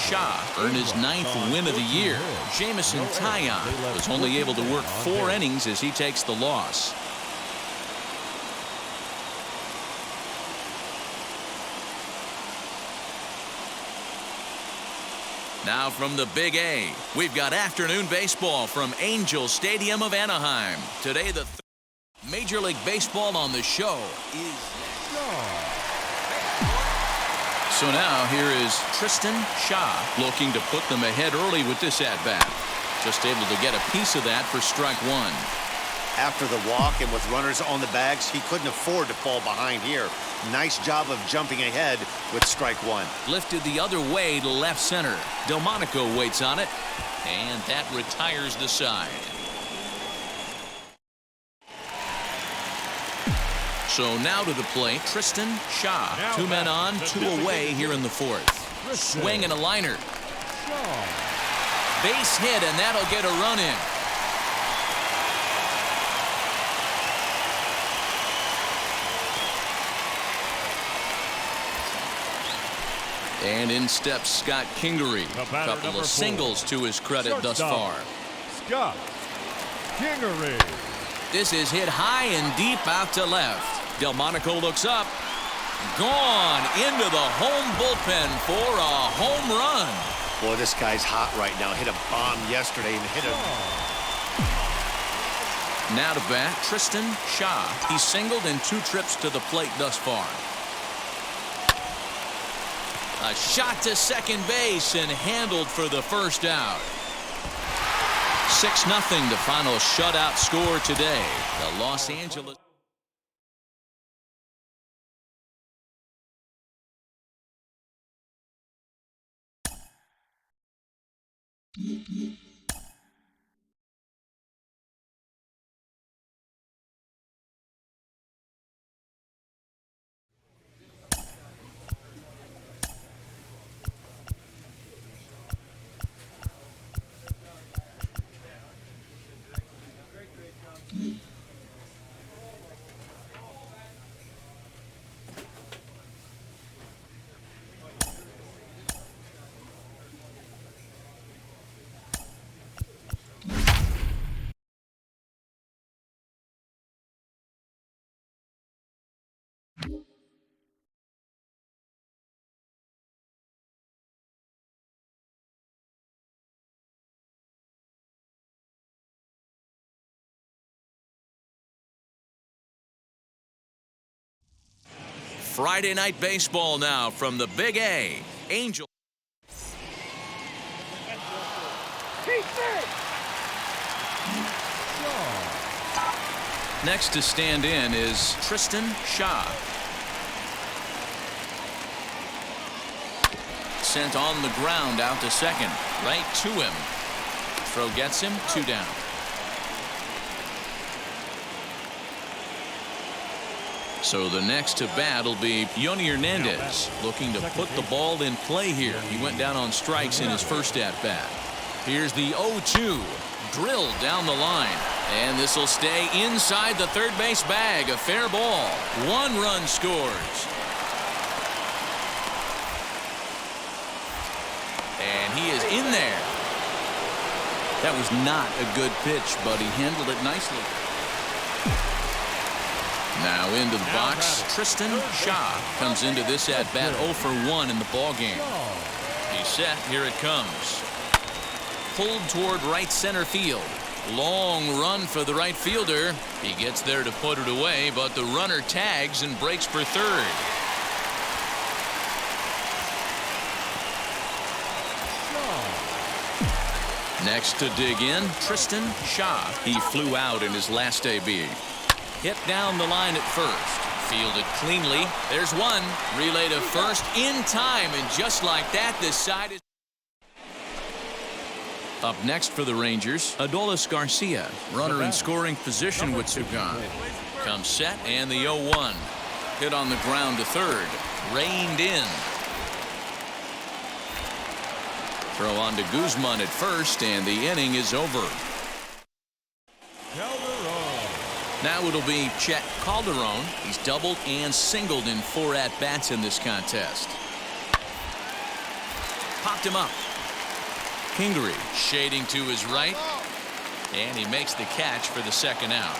Tstashe earned his 9th win of the year. Jameson Taillon was only able to work 4 innings as he takes the loss. Now from the Big A, we've got afternoon baseball from Angel Stadium of Anaheim. Today, the Major League Baseball on the show is... So now here is Tstashe looking to put them ahead early with this at-bat. Just able to get a piece of that for strike 1. After the walk and with runners on the bags, he couldn't afford to fall behind here. Nice job of jumping ahead with strike 1. Lifted the other way to left center. Delmonico waits on it, and that retires the side. So now to the plate, Tstashe. 2 men on, 2 away here in the 4th. Swing and a liner. Base hit, and that'll get a run in. And in steps Scott Kingery. A couple of singles to his credit thus far. Scott Kingery. This is hit high and deep out to left. Delmonico looks up. Gone into the home bullpen for a home run. Boy, this guy's hot right now. Hit a bomb yesterday and hit a... Now to bat, Tstashe. He's singled in 2 trips to the plate thus far. A shot to second base and handled for the first out. 6-0 the final shutout score today. The Los Angeles... Friday night baseball now from the Big A. Angel. Next to stand in is Tstashe. Sent on the ground out to second. Right to him. Throw gets him. 2 down. So the next to bat will be Yoni Hernandez, looking to put the ball in play here. He went down on strikes in his first at-bat. Here's the 0-2, drilled down the line. And this will stay inside the third base bag. A fair ball. 1 run scores. And he is in there. That was not a good pitch, but he handled it nicely. Now into the box, Tstashe comes into this at-bat 0 for 1 in the ballgame. He's set. Here it comes. Pulled toward right center field. Long run for the right fielder. He gets there to put it away, but the runner tags and breaks for third. Next to dig in, Tstashe. He flew out in his last AB. Hit down the line at first. Fielded cleanly. There's one. Relay to first in time, and just like that, this side is... Up next for the Rangers, Adolis Garcia. Runner in scoring position with Sugan. Comes set, and the 0-1. Hit on the ground to third. Reined in. Throw on to Guzman at first, and the inning is over. Now it'll be Chet Calderon. He's doubled and singled in 4 at-bats in this contest. popped him up. Kingery shading to his right, and he makes the catch for the second out.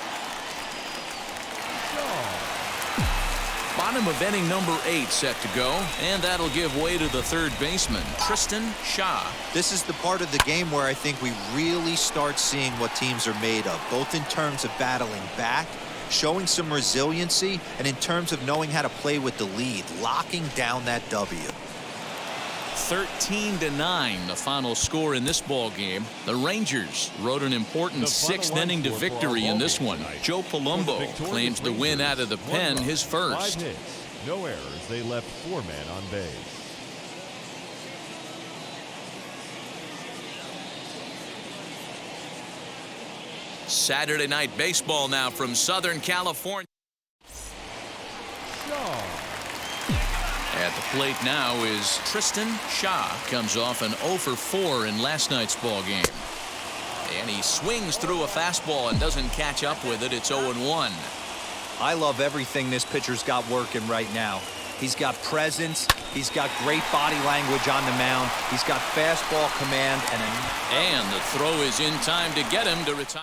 Bottom of inning number 8 set to go, and that'll give way to the third baseman, Tstashe. This is the part of the game where I think we really start seeing what teams are made of, both in terms of battling back, showing some resiliency, and in terms of knowing how to play with the lead, locking down that W. 13-9, the final score in this ball game. The Rangers rode an important 6th inning to victory in this one. Joe Palumbo claims the win out of the pen, his first. 5 hits, no errors. They left 4 men on base. Saturday night baseball now from Southern California. At the plate now is Tstashe. Comes off an 0 for 4 in last night's ball game. And he swings through a fastball and doesn't catch up with it. It's 0-1. I love everything this pitcher's got working right now. He's got presence. He's got great body language on the mound. He's got fastball command. And the throw is in time to get him to retire.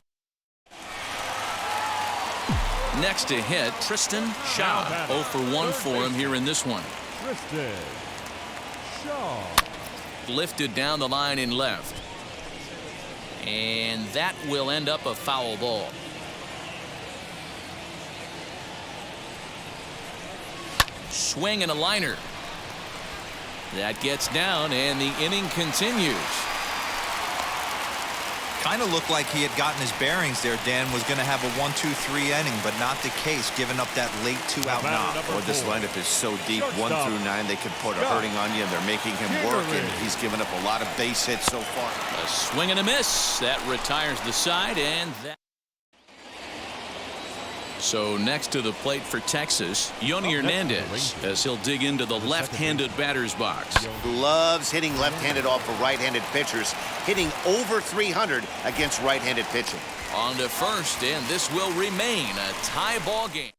Next to hit, Tstashe. 0 for 1 for him here in this one. Lifted down the line in left. And that will end up a foul ball. Swing and a liner. That gets down, and the inning continues. Kind of looked like he had gotten his bearings there. Dan was going to have a 1-2-3 inning, but not the case, giving up that late 2-out knock. Boy, this lineup is so deep, 1 through 9. They could put a hurting on you, and they're making him work, and he's given up a lot of base hits so far. A swing and a miss. That retires the side, and that. So next to the plate for Texas, Yoni Hernandez, as he'll dig into the left-handed batter's box. Loves hitting left-handed off of right-handed pitchers, hitting over 300 against right-handed pitching. On to first, and this will remain a tie ball game.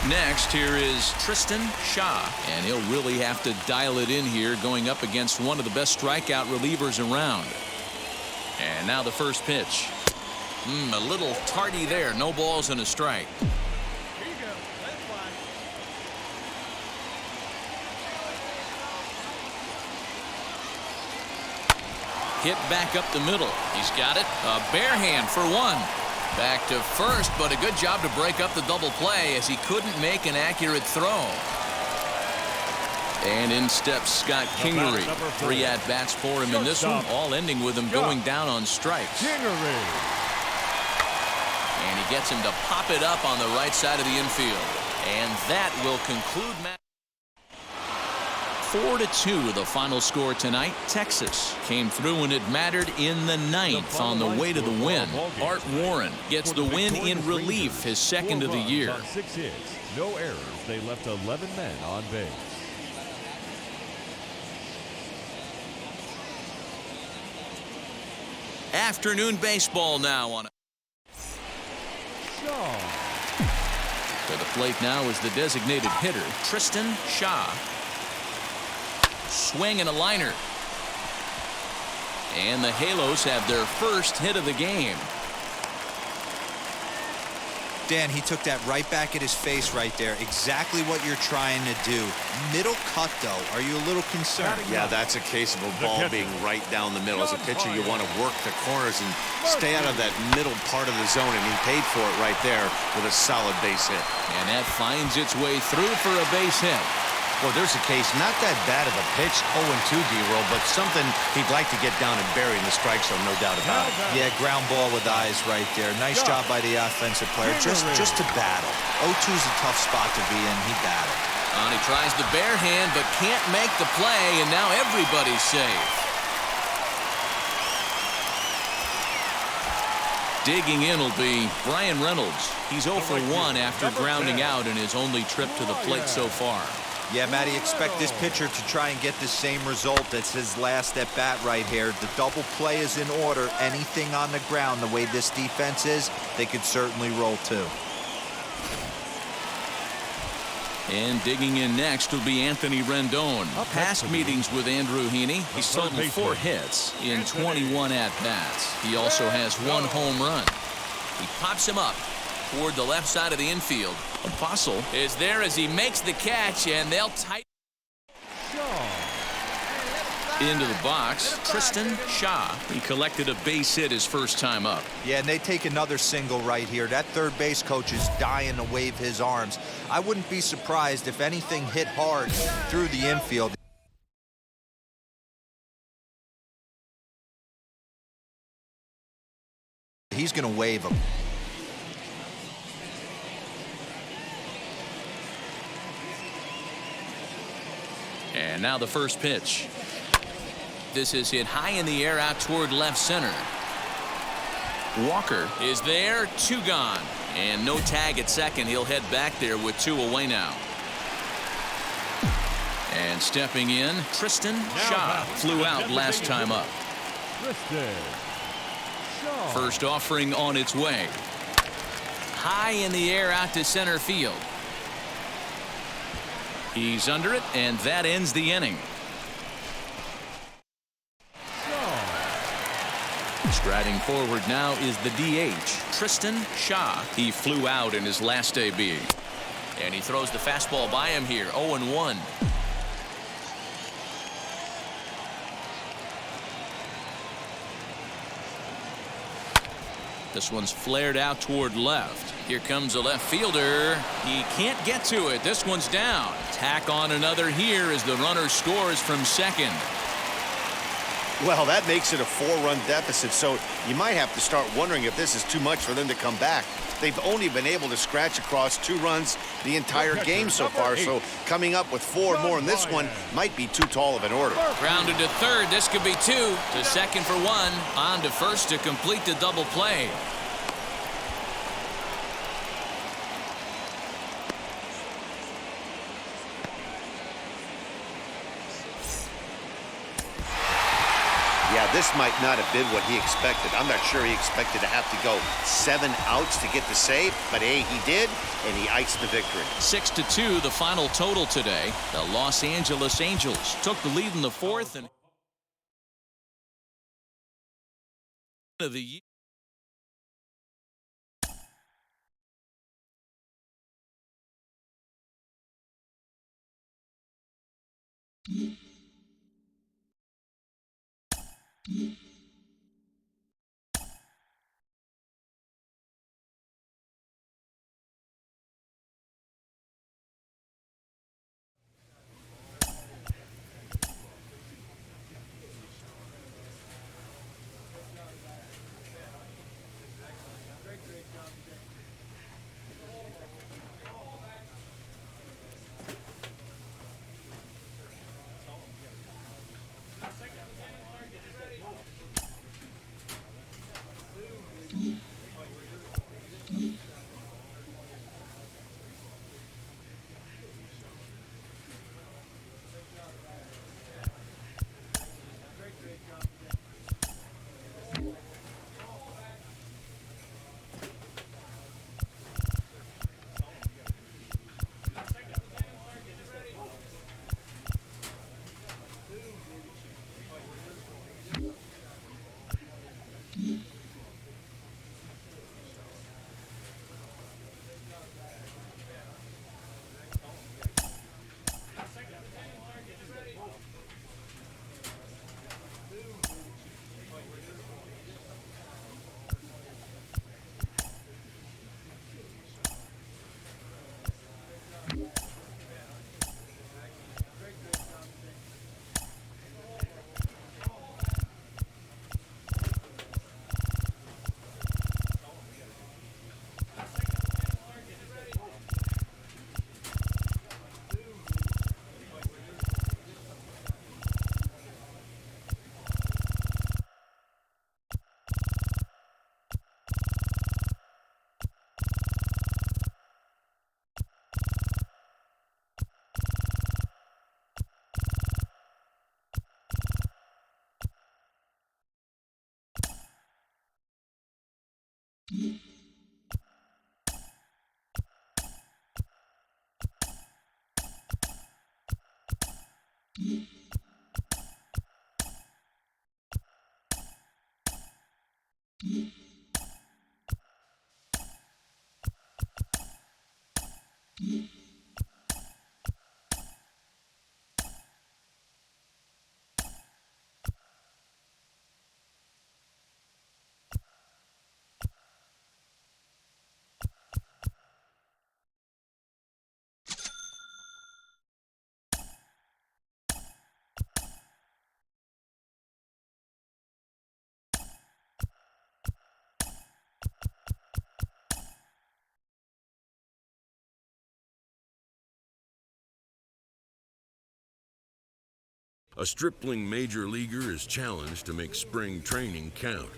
Next, here is Tstashe, and he'll really have to dial it in here going up against one of the best strikeout relievers around. And now the first pitch. A little tardy there. No balls and a strike. Hit back up the middle. He's got it. A bare hand for 1. Back to first, but a good job to break up the double play as he couldn't make an accurate throw. And in steps Scott Kingery. 3 at-bats for him in this one, all ending with him going down on strikes. And he gets him to pop it up on the right side of the infield. And that will conclude match. 4-2 the final score tonight. Texas came through when it mattered in the 9th on the way to the win. Art Warren gets the win in relief, his second of the year. 6 hits, no errors. They left 11 men on base. Afternoon baseball now on it. To the plate now is the designated hitter, Tstashe. Swing and a liner. And the Halos have their first hit of the game. Dan, he took that right back at his face right there. Exactly what you're trying to do. Middle cut, though. Are you a little concerned? Yeah, that's a case of a ball being right down the middle. As a pitcher, you want to work the corners and stay out of that middle part of the zone, and he paid for it right there with a solid base hit. And that finds its way through for a base hit. Well, there's a case, not that bad of a pitch, 0-2 D-roll, but something he'd like to get down and bury in the strike zone, no doubt about it. Yeah, ground ball with eyes right there. Nice job by the offensive player, just to battle. 0-2's a tough spot to be in. He battled. And he tries the bare hand, but can't make the play, and now everybody's safe. Digging in will be Brian Reynolds. He's 0 for 1 after grounding out in his only trip to the plate so far. Yeah, Matty, expect this pitcher to try and get the same result. That's his last at-bat right here. The double play is in order. Anything on the ground, the way this defense is, they could certainly roll too. And digging in next will be Anthony Rendon. Past meetings with Andrew Heaney, he's totaled 4 hits in 21 at-bats. He also has 1 home run. He pops him up toward the left side of the infield. Apostle is there as he makes the catch, and they'll tighten. Into the box, Tstashe. He collected a base hit his first time up. Yeah, and they take another single right here. That third base coach is dying to wave his arms. I wouldn't be surprised if anything hit hard through the infield. He's going to wave him. And now the first pitch. This is hit high in the air out toward left center. Walker is there, 2 gone. And no tag at second. He'll head back there with 2 away now. And stepping in, Tstashe flew out last time up. First offering on its way. High in the air out to center field. He's under it, and that ends the inning. Striding forward now is the DH, Tstashe. He flew out in his last AB. And he throws the fastball by him here, 0-1. This one's flared out toward left. Here comes a left fielder. He can't get to it. This one's down. Tack on another here as the runner scores from second. Well, that makes it a 4-run deficit, so you might have to start wondering if this is too much for them to come back. They've only been able to scratch across 2 runs the entire game so far, so coming up with 4 more in this one might be too tall of an order. Grounded to third. This could be 2. To second for 1. On to first to complete the double play. Yeah, this might not have been what he expected. I'm not sure he expected to have to go 7 outs to get the save, but hey, he did, and he iced the victory. 6-2, the final total today. The Los Angeles Angels took the lead in the 4th and of the year. A stripling major leaguer is challenged to make spring training count.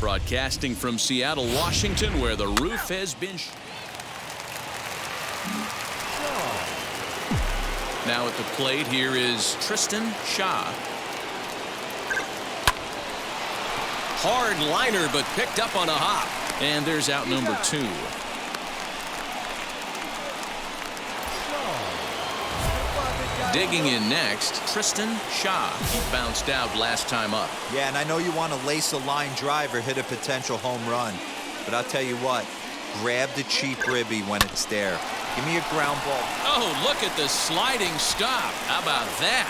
Broadcasting from Seattle, Washington, where the roof has been. Now at the plate, here is Tstashe. Hard liner, but picked up on a hop. And there's out number 2. Digging in next, Tstashe. He bounced out last time up. Yeah, and I know you want to lace a line drive or hit a potential home run. But I'll tell you what, grab the cheap ribby when it's there. Give me a ground ball. Oh, look at the sliding stop. How about that?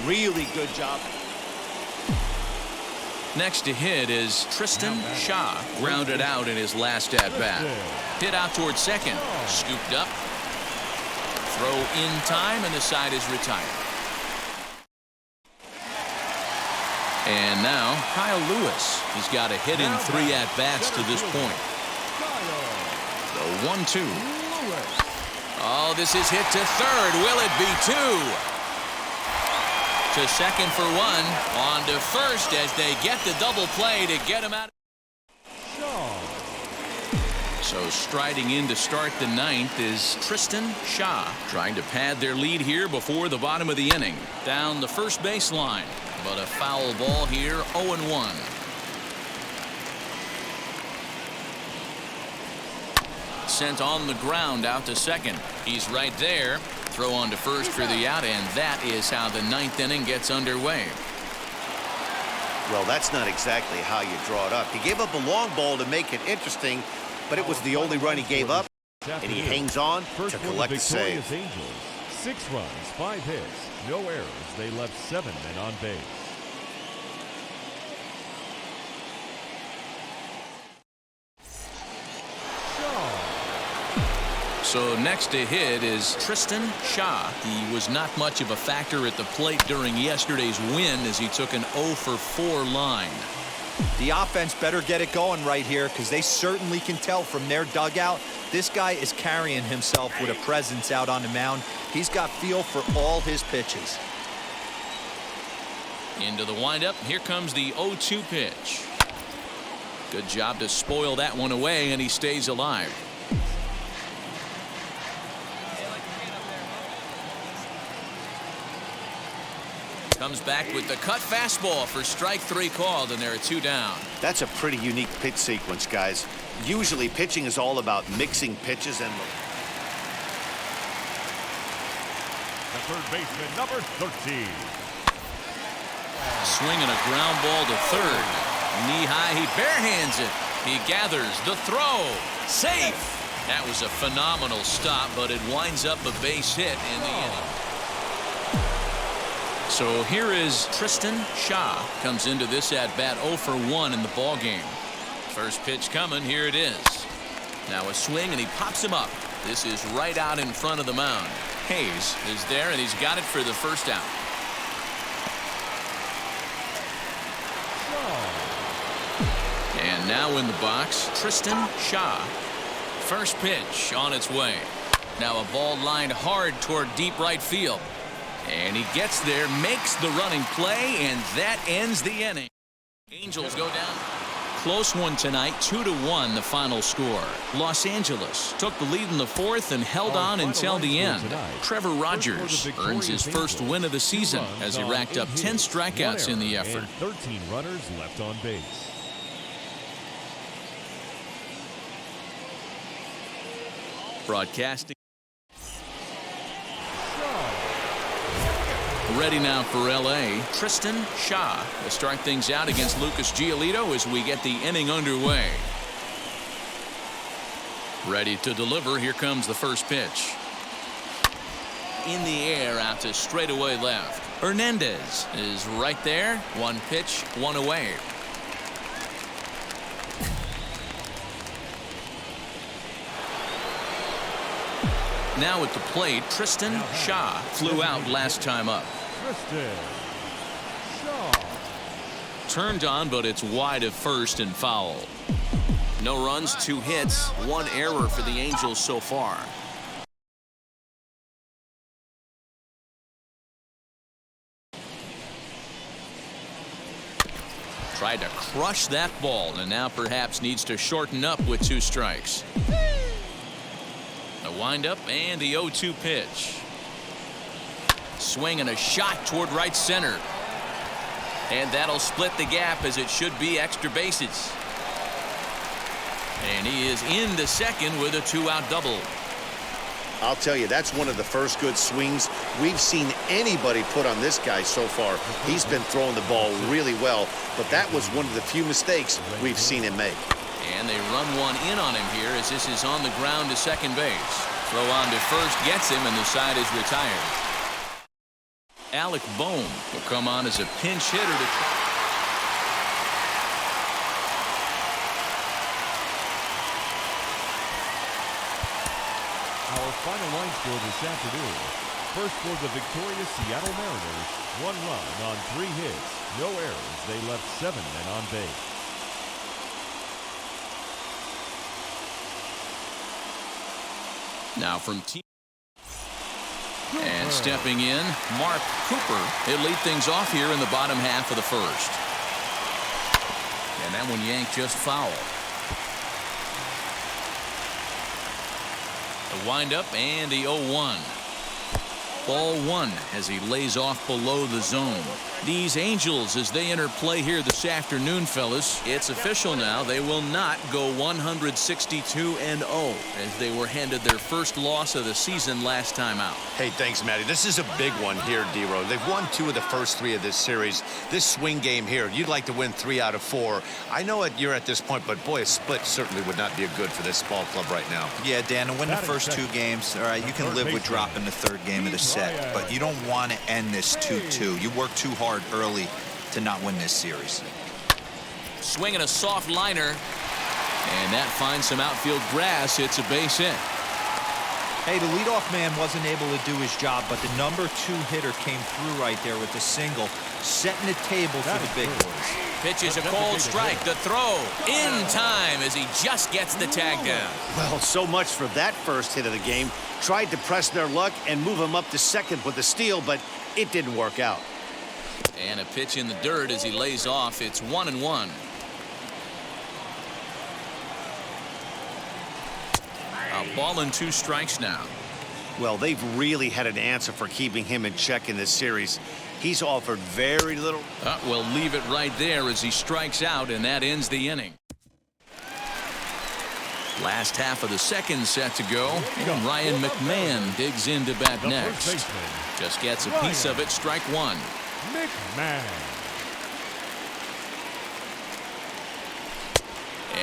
Really good job. Next to hit is Tstashe. Grounded out in his last at-bat. Hit out towards second. Scooped up. Throw in time, and the side is retired. And now, Kyle Lewis. He's got a hit in 3 at-bats to this point. The 1-2. Oh, this is hit to third. Will it be 2? To second for 1. On to first as they get the double play to get him out. So striding in to start the 9th is Tstashe, trying to pad their lead here before the bottom of the inning. Down the first baseline, but a foul ball here, 0-1. Sent on the ground out to second. He's right there. Throw on to first for the out, and that is how the 9th inning gets underway. Well, that's not exactly how you draw it up. He gave up a long ball to make it interesting, but it was the only run he gave up, and he hangs on to collect the save. Angels, 6 runs, 5 hits, no errors. They left 7 men on base. So next to hit is Tstashe. He was not much of a factor at the plate during yesterday's win as he took an 0-for-4 line. The offense better get it going right here because they certainly can tell from their dugout this guy is carrying himself with a presence out on the mound. He's got feel for all his pitches. Into the windup. Here comes the 0-2 pitch. Good job to spoil that one away, and he stays alive. Comes back with the cut fastball for strike 3 called, and there are 2 down. That's a pretty unique pitch sequence, guys. Usually pitching is all about mixing pitches and... The third baseman, number 13. Swinging a ground ball to third. Knee high, he barehands it. He gathers the throw. Safe. That was a phenomenal stop, but it winds up a base hit in the inning. So here is Tstashe. Comes into this at-bat 0-for-1 in the ballgame. First pitch coming. Here it is. Now a swing, and he pops him up. This is right out in front of the mound. Hayes is there, and he's got it for the first out. And now in the box, Tstashe. First pitch on its way. Now a ball lined hard toward deep right field. And he gets there, makes the running play, and that ends the inning. Angels go down. close one tonight, 2-1 the final score. Los Angeles took the lead in the fourth and held on until the end. Trevor Rogers earns his first win of the season as he racked up 10 strikeouts in the effort. 13 runners left on base. Broadcasting. Ready now for L.A. Tstashe will start things out against Lucas Giolito as we get the inning underway. Ready to deliver. Here comes the first pitch. In the air out to straightaway left. Hernandez is right there. One pitch, one away. Now at the plate, Tstashe flew out last time up. Turned on, but it's wide of first and foul. No runs, 2 hits, 1 error for the Angels so far. Tried to crush that ball and now perhaps needs to shorten up with 2 strikes. A windup and the 0-2 pitch. Swing and a shot toward right center. And that'll split the gap as it should be extra bases. And he is into second with a 2-out double. I'll tell you, that's one of the first good swings we've seen anybody put on this guy so far. He's been throwing the ball really well, but that was one of the few mistakes we've seen him make. And they run one in on him here as this is on the ground to second base. Throw on to first gets him, and the side is retired. Alec Bohm will come on as a pinch hitter to Our final line score this afternoon. First for the victorious Seattle Mariners, 1 run on 3 hits, no errors. They left 7 men on base. now from team. And stepping in, Mark Cooper. He'll lead things off here in the bottom half of the first. And that one yanked just foul. The windup and the 0-1. Ball 1 as he lays off below the zone. These Angels, as they enter play here this afternoon, fellas, it's official now. They will not go 162-0 as they were handed their first loss of the season last time out. Hey, thanks, Matty. This is a big one here, D-Row. They've won 2 of the first 3 of this series. This swing game here, you'd like to win 3 out of 4. I know you're at this point, but boy, a split certainly would not be a good for this ball club right now. Yeah, Dan, to win the first 2 games, all right, you can live with dropping the 3rd game of the set, but you don't want to end this 2-2. You work too hard early to not win this series. Swinging a soft liner, and that finds some outfield grass. It's a base hit. Hey, the leadoff man wasn't able to do his job, but the number 2 hitter came through right there with the single, setting the table for the big boys. Pitches a cold strike. The throw in time as he just gets the tag down. Well, so much for that first hit of the game. Tried to press their luck and move him up to second with a steal, but it didn't work out. And a pitch in the dirt as he lays off. It's 1-1. A ball and 2 strikes now. Well, they've really had an answer for keeping him in check in this series. He's offered very little. We'll leave it right there as he strikes out, and that ends the inning. Last half of the second set to go, and Ryan McMahon digs in to bat next. Just gets a piece of it, strike 1. McMahon.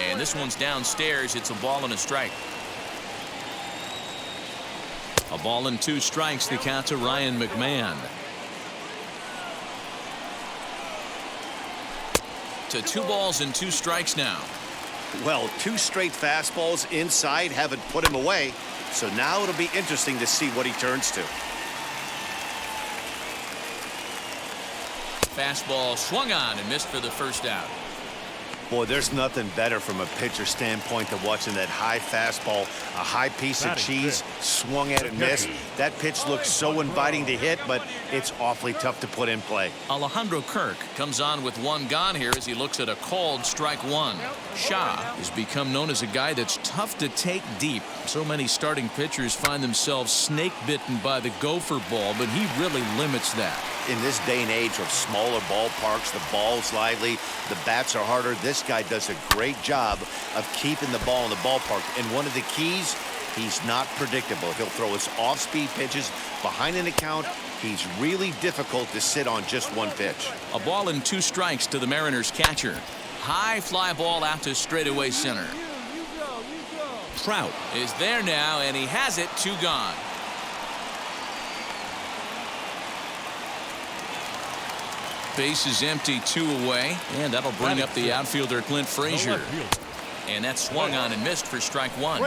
And this one's downstairs. It's a ball and a strike. A ball and 2 strikes, the count to Ryan McMahon. To 2 balls and 2 strikes now. Well, 2 straight fastballs inside haven't put him away. So now it'll be interesting to see what he turns to. Fastball swung on and missed for the first out. Boy, there's nothing better from a pitcher standpoint than watching that high fastball, a high piece of cheese, swung at and missed. That pitch looks so inviting to hit, but it's awfully tough to put in play. Alejandro Kirk comes on with one gone here as he looks at a called strike one. Shah has become known as a guy that's tough to take deep. So many starting pitchers find themselves snake bitten by the gopher ball, but he really limits that. In this day and age of smaller ballparks, the ball's lively, the bats are harder. This guy does a great job of keeping the ball in the ballpark. And one of the keys, he's not predictable. He'll throw his off-speed pitches behind an account. He's really difficult to sit on just one pitch. A ball and 2 strikes to the Mariners catcher. High fly ball out to straightaway center. Trout is there now, and he has it. 2 gone. Base is empty, 2 away, and that'll bring up the outfielder Clint Frazier. And that swung on and missed for strike 1.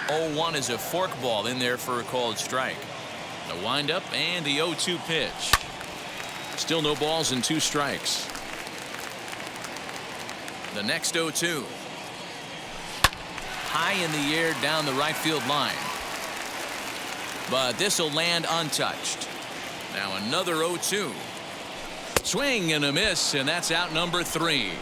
0-1 is a forkball in there for a called strike. The windup and the 0-2 pitch. Still no balls and 2 strikes. The next 0-2. High in the air down the right field line. But this will land untouched. Now another 0-2. Swing and a miss, and that's out number 3.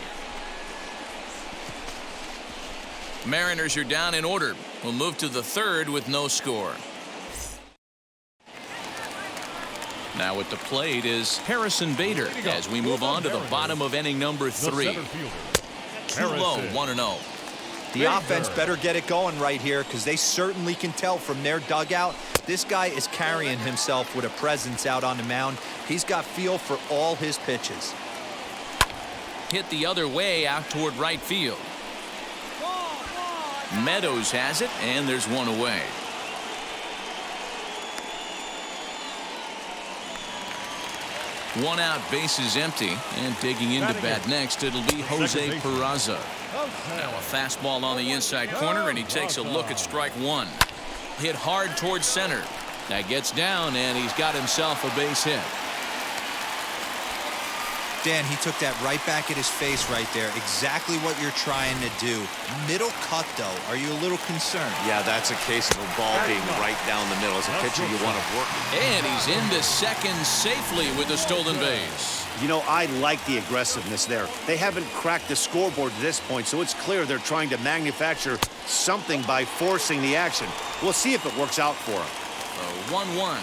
Mariners are down in order. We'll move to the 3rd with no score. Now at the plate is Harrison Bader as we move on to the bottom of inning number 3. Too low, 1-0. The offense better get it going right here because they certainly can tell from their dugout. This guy is carrying himself with a presence out on the mound. He's got feel for all his pitches. Hit the other way out toward right field. Meadows has it, and there's 1 away. One out, base is empty, and digging into bat next, it'll be Jose Peraza. Now a fastball on the inside corner, and he takes a look at strike 1. Hit hard towards center. That gets down, and he's got himself a base hit. Dan, he took that right back at his face right there. Exactly what you're trying to do. Middle cut, though. Are you a little concerned? Yeah, that's a case of a ball being right down the middle. As a pitcher, you want to work. And he's into second safely with the stolen base. You know, I like the aggressiveness there. They haven't cracked the scoreboard at this point, so it's clear they're trying to manufacture something by forcing the action. We'll see if it works out for them. 1-1.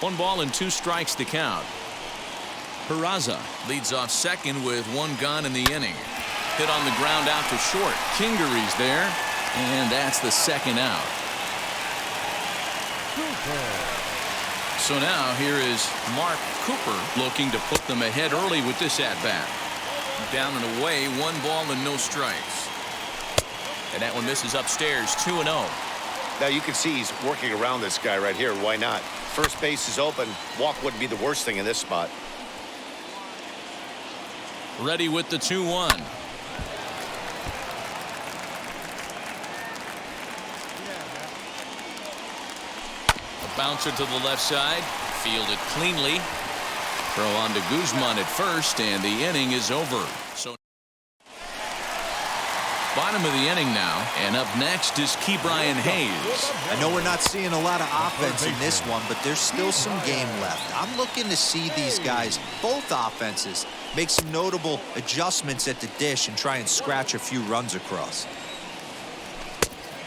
1 ball and 2 strikes to count. Peraza leads off second with 1 gone in the inning. Hit on the ground out to short. Kingery's there, and that's the 2nd out. So now here is Mark Cooper looking to put them ahead early with this at-bat. Down and away, 1 ball and no strikes. And that one misses upstairs, 2-0. Now you can see he's working around this guy right here. Why not? First base is open. Walk wouldn't be the worst thing in this spot. Ready with the 2-1. A bouncer to the left side. Fielded cleanly. Throw on to Guzman at first, and the inning is over. So bottom of the inning now, and up next is Ke'Bryan Hayes. I know we're not seeing a lot of offense in this one, but there's still some game left. I'm looking to see these guys, both offenses, make some notable adjustments at the dish and try and scratch a few runs across.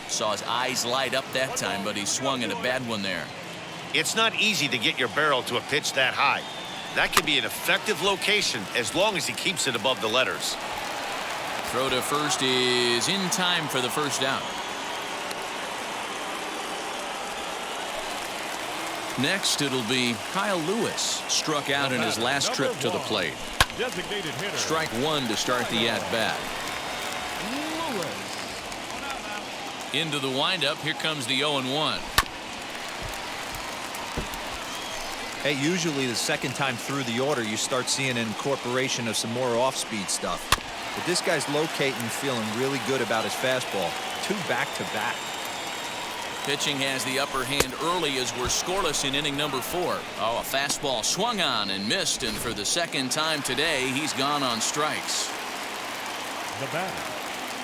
Saw his eyes light up that time, but he swung at a bad one there. It's not easy to get your barrel to a pitch that high. That can be an effective location as long as he keeps it above the letters. Throw to first is in time for the 1st out. Next, it'll be Kyle Lewis, struck out in his last trip to the plate. Strike 1 to start the at-bat. Into the windup, here comes the 0-1. Hey, usually the 2nd time through the order, you start seeing an incorporation of some more off-speed stuff. But this guy's locating, feeling really good about his fastball. 2 back-to-back. Pitching has the upper hand early as we're scoreless in inning number 4. Oh, a fastball swung on and missed, and for the second time today, he's gone on strikes. The batter,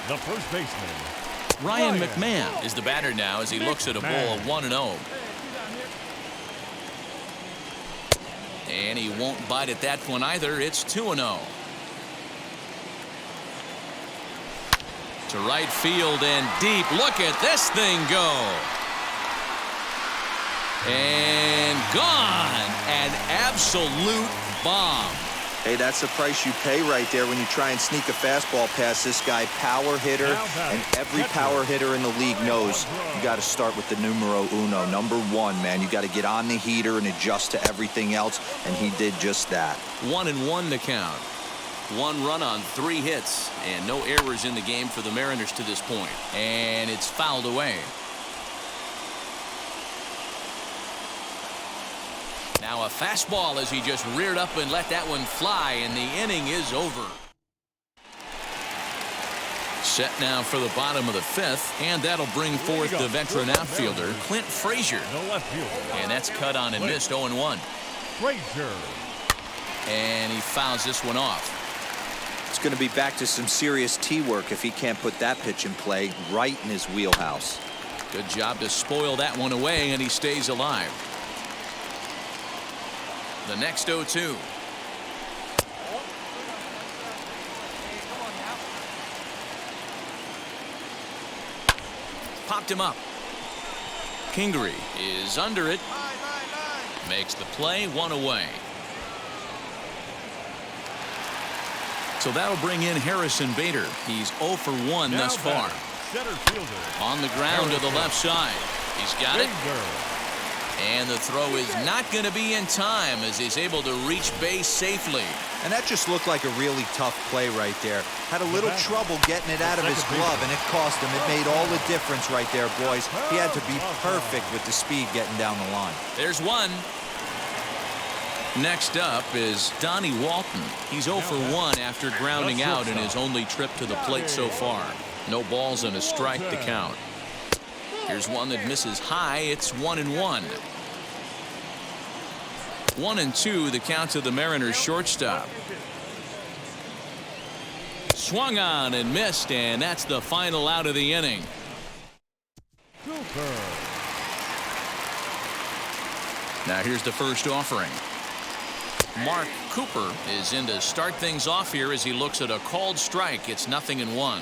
the first baseman, Ryan McMahon is the batter now as he looks at a ball of 1-0. And he won't bite at that one either. It's 2-0. To right field and deep. Look at this thing go. And gone. An absolute bomb. Hey, that's the price you pay right there when you try and sneak a fastball past this guy. Power hitter, and every power hitter in the league knows you got to start with the numero uno, number 1, man. You got to get on the heater and adjust to everything else, and he did just that. 1-1 to count. 1 run on 3 hits, and no errors in the game for the Mariners to this point. And it's fouled away. Now a fastball as he just reared up and let that one fly, and the inning is over. Set now for the bottom of the 5th, and that'll bring forth the veteran outfielder, Clint Frazier. And that's cut on and missed 0-1. Frazier. And he fouls this one off. It's going to be back to some serious tee work if he can't put that pitch in play right in his wheelhouse. Good job to spoil that one away, and he stays alive. The next 0-2. Popped him up. Kingery is under it. Makes the play, 1 away. So that'll bring in Harrison Bader. He's 0 for 1 thus far. On the ground to the left side. He's got it. And the throw is not going to be in time as he's able to reach base safely. And that just looked like a really tough play right there. Had a little trouble getting it out of his glove, and it cost him. It made all the difference right there, boys. He had to be perfect with the speed getting down the line. There's one. Next up is Donnie Walton. He's 0 for 1 after grounding out in his only trip to the plate so far. No balls and a strike to count. Here's one that misses high. It's 1-1. 1-2 the count to the Mariners shortstop. Swung on and missed, and that's the final out of the inning. Now here's the first offering. Mark Cooper is in to start things off here as he looks at a called strike. It's 0-1.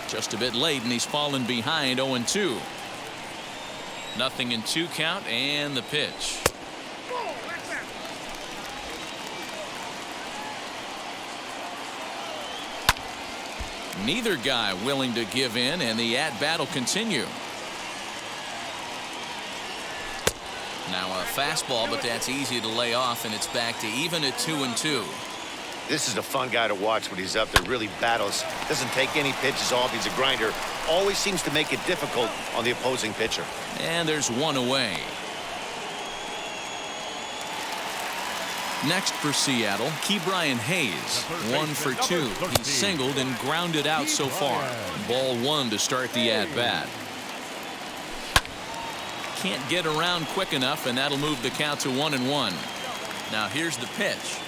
Just a bit late, and he's fallen behind 0-2. 0-2 count, and the pitch. Neither guy willing to give in, and the at-bat will continue. Now a fastball, but that's easy to lay off, and it's back to even at 2-2. This is a fun guy to watch when he's up there. Really battles. Doesn't take any pitches off. He's a grinder. Always seems to make it difficult on the opposing pitcher. And there's one away. Next for Seattle, Ke'Bryan Hayes. 1 for 2. He's singled and grounded out so far. Ball 1 to start the at-bat. Can't get around quick enough, and that'll move the count to 1-1. Now here's the pitch.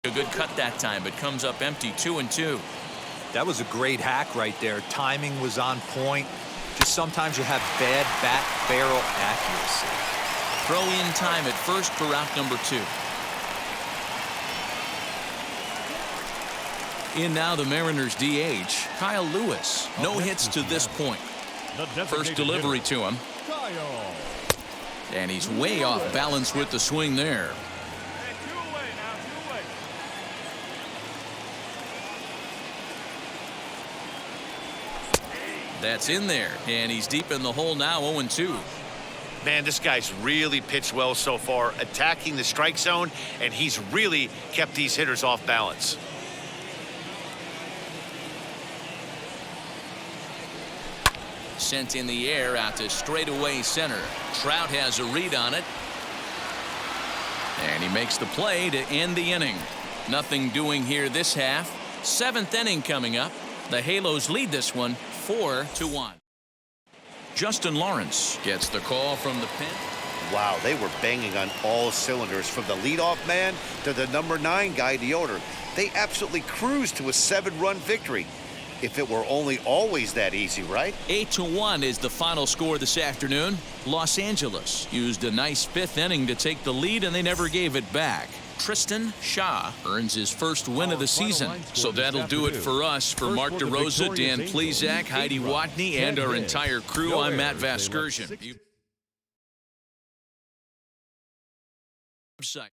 A good cut that time, but comes up empty, 2-2. That was a great hack right there. Timing was on point. Just sometimes you have bad bat barrel accuracy. Throw in time at first for out number 2. In now the Mariners DH, Kyle Lewis. No hits to this point. First delivery to him. And he's way off balance with the swing there. That's in there, and he's deep in the hole now, 0-2. Man, this guy's really pitched well so far, attacking the strike zone, and he's really kept these hitters off balance. Sent in the air out to straightaway center. Trout has a read on it. And he makes the play to end the inning. Nothing doing here this half. 7th inning coming up. The Halos lead this one 4-1. Justin Lawrence gets the call from the pen. Wow, they were banging on all cylinders from the leadoff man to the number 9 guy, the order. They absolutely cruised to a 7-run victory. If it were only always that easy, right? 8-1 is the final score this afternoon. Los Angeles used a nice 5th inning to take the lead, and they never gave it back. Tstashe earns his first win of the season. So that'll do it for us. For Mark DeRosa, Dan Plezak, Heidi Watney, and our entire crew, I'm Matt Vasgersian. Website.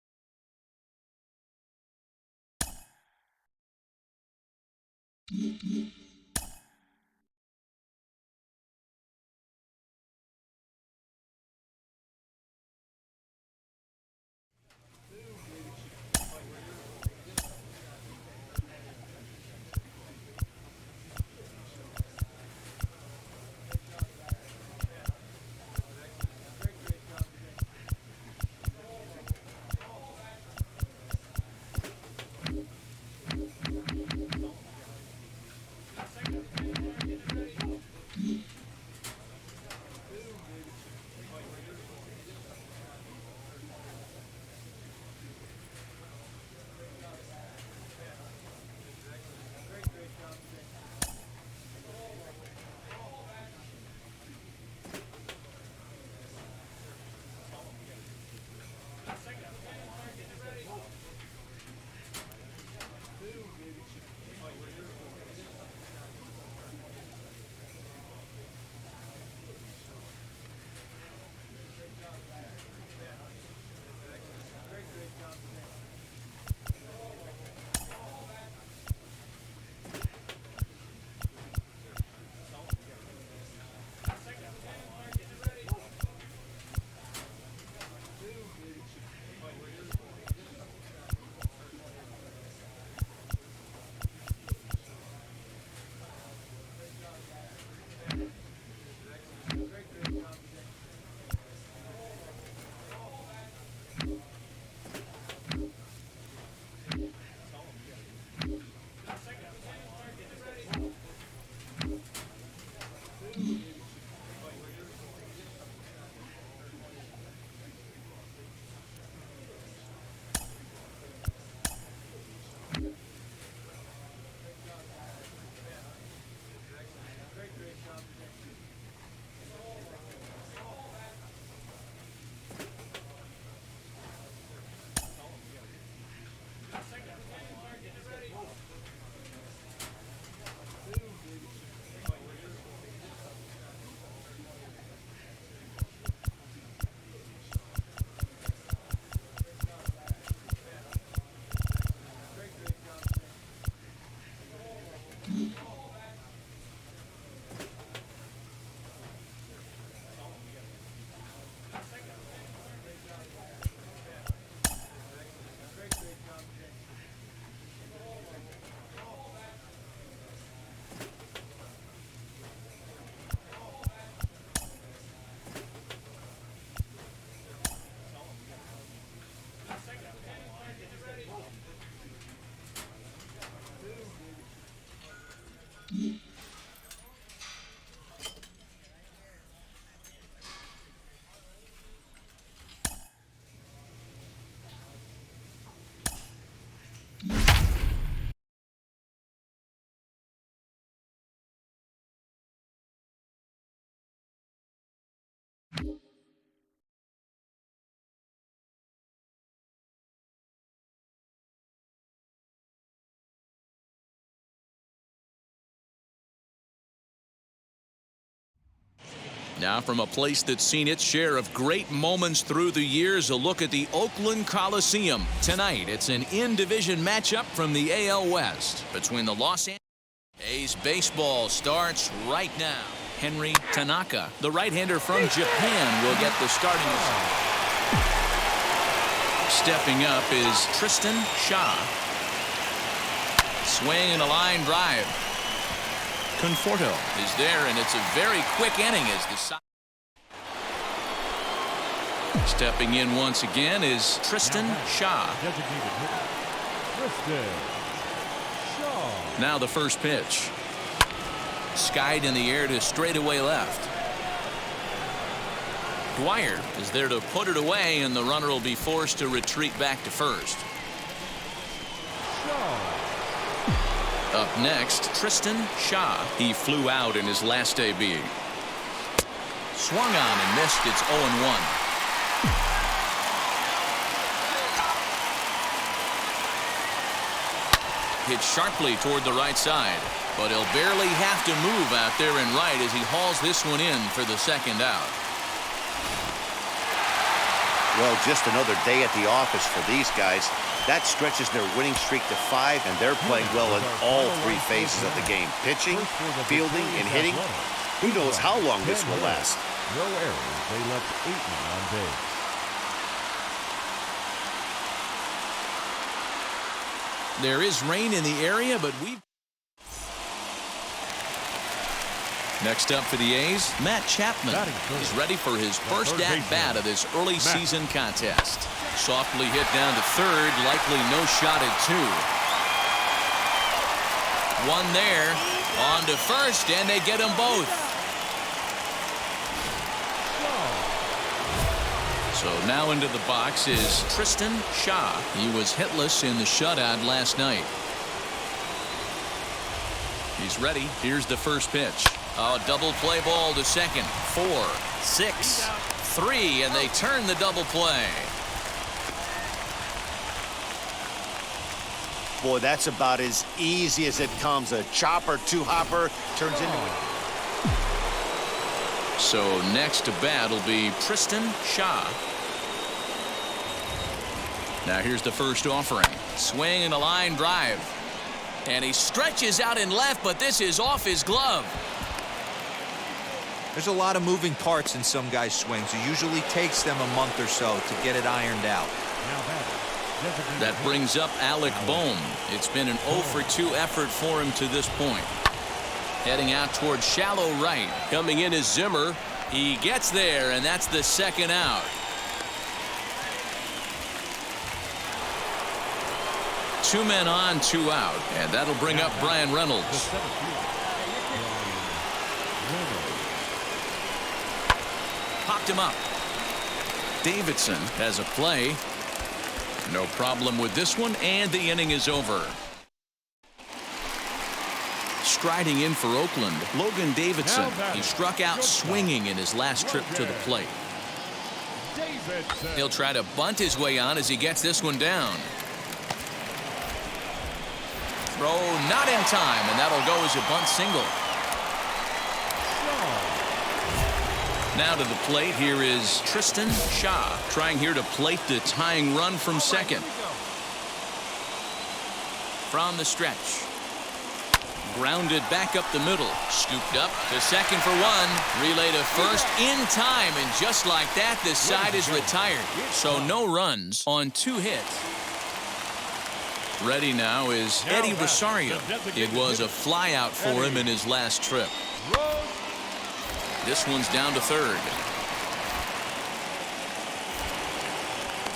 Now from a place that's seen its share of great moments through the years, a look at the Oakland Coliseum. Tonight, it's an in-division matchup from the AL West between the Los Angeles A's. Baseball starts right now. Henry Tanaka, the right-hander from Japan, will get the starting assignment. Stepping up is Tstashe. Swing and a line drive. Conforto is there, and it's a very quick inning as the side. Stepping in once again is Tstashe. Now the first pitch. Skied in the air to straightaway left. Dwyer is there to put it away, and the runner will be forced to retreat back to first. Up next, Tstashe. He flew out in his last AB. Swung on and missed. It's 0-1. Hit sharply toward the right side, but he'll barely have to move out there in right as he hauls this one in for the second out. Well, just another day at the office for these guys. That stretches their winning streak to 5, and they're playing well in all 3 phases of the game. Pitching, fielding, and hitting. Who knows how long this will last. No errors. They left 8 men on base. There is rain in the area, but Next up for the A's, Matt Chapman is ready for his first at-bat of this early season contest. Softly hit down to third, likely no shot at 2. One there, on to first, and they get them both. So now into the box is Tstashe. He was hitless in the shutout last night. He's ready. Here's the first pitch. A double play ball to second. 4, 6, 3, and they turn the double play. Boy, that's about as easy as it comes. A chopper, 2-hopper turns into it. So next to bat will be Tstashe. Now here's the first offering. Swing and a line drive. And he stretches out in left, but this is off his glove. There's a lot of moving parts in some guys' swings. It usually takes them a month or so to get it ironed out. That brings up Alec Bohm. It's been an 0 for 2 effort for him to this point. Heading out towards shallow right. Coming in is Zimmer. He gets there, and that's the second out. Two men on, 2 out, and that'll bring up Brian Reynolds. Popped him up. Davidson has a play. No problem with this one, and the inning is over. Striding in for Oakland, Logan Davidson. He struck out swinging in his last trip to the plate. He'll try to bunt his way on as he gets this one down. Throw not in time, and that'll go as a bunt single. Now to the plate, here is Tstashe, trying here to plate the tying run from second. From the stretch. Grounded back up the middle. Scooped up to second for 1. Relay to first in time, and just like that, this side is retired. So no runs on 2 hits. Ready now is Eddie Rosario. It was a flyout for him in his last trip. This one's down to third.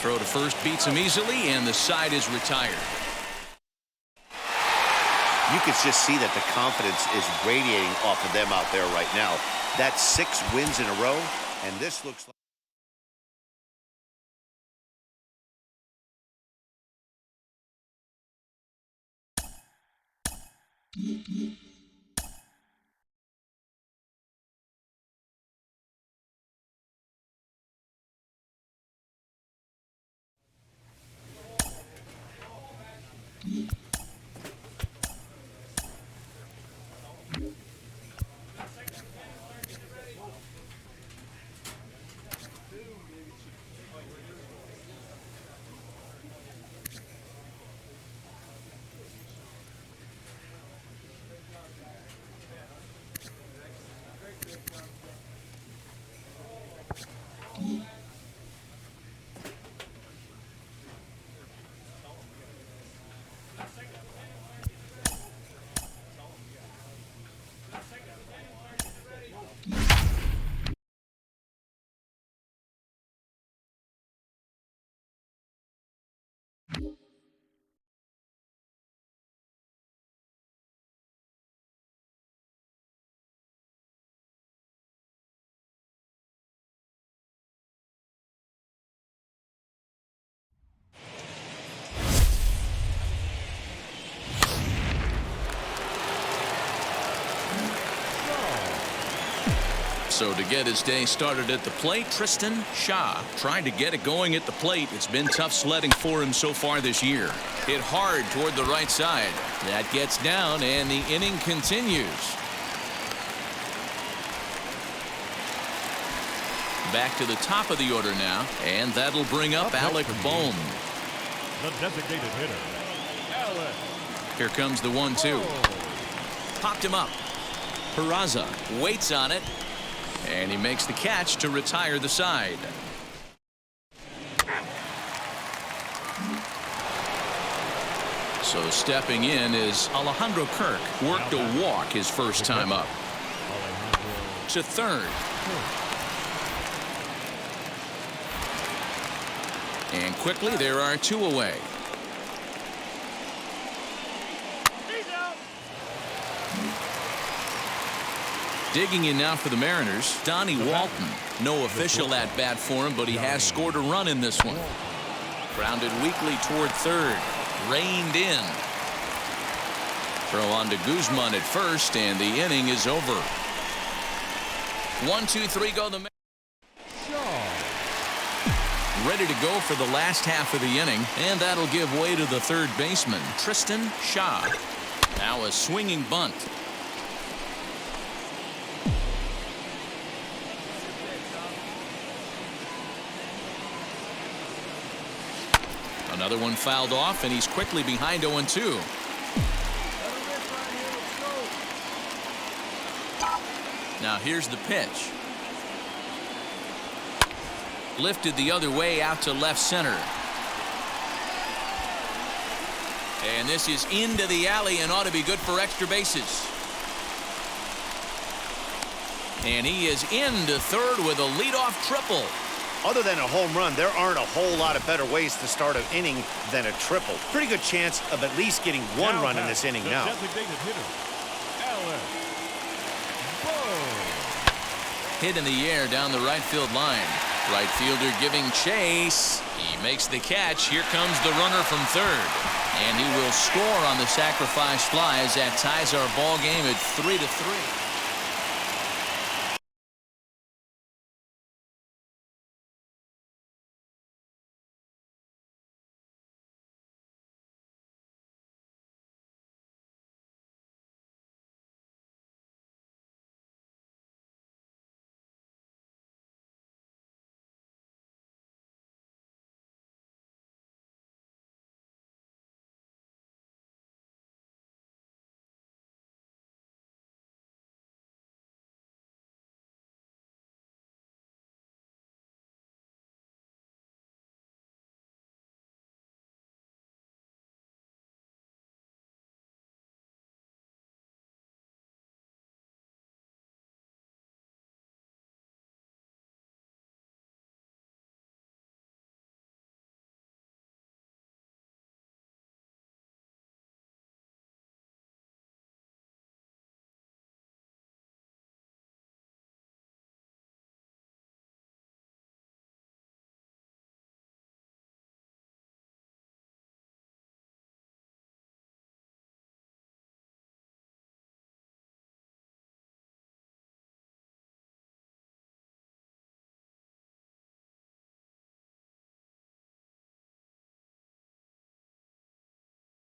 Throw to first beats him easily, and the side is retired. You can just see that the confidence is radiating off of them out there right now. That's 6 wins in a row, and this looks like So to get his day started at the plate, Tstashe tried to get it going at the plate. It's been tough sledding for him so far this year. Hit hard toward the right side. That gets down, and the inning continues. Back to the top of the order now, and that'll bring up Alec Bohm. The designated hitter, Alec. Here comes the 1-2. Popped him up. Peraza waits on it, and he makes the catch to retire the side. So stepping in is Alejandro Kirk. Worked a walk his first time up. To third. And quickly there are 2 away. Digging in now for the Mariners, Donnie Walton. No official at bat for him, but he has scored a run in this one. Grounded weakly toward third. Reined in. Throw on to Guzman at first, and the inning is over. 1, 2, 3 go the Mariners. Ready to go for the last half of the inning, and that'll give way to the third baseman, Tstashe. Now a swinging bunt. Another one fouled off, and he's quickly behind 0-2. Now here's the pitch. Lifted the other way out to left center. And this is into the alley and ought to be good for extra bases. And he is into third with a leadoff triple. Other than a home run, there aren't a whole lot of better ways to start an inning than a triple. Pretty good chance of at least getting 1 run in this inning now. Designated hitter, Alec Bohm. Hit in the air down the right field line. Right fielder giving chase. He makes the catch. Here comes the runner from third. And he will score on the sacrifice fly as that ties our ball game at 3-3.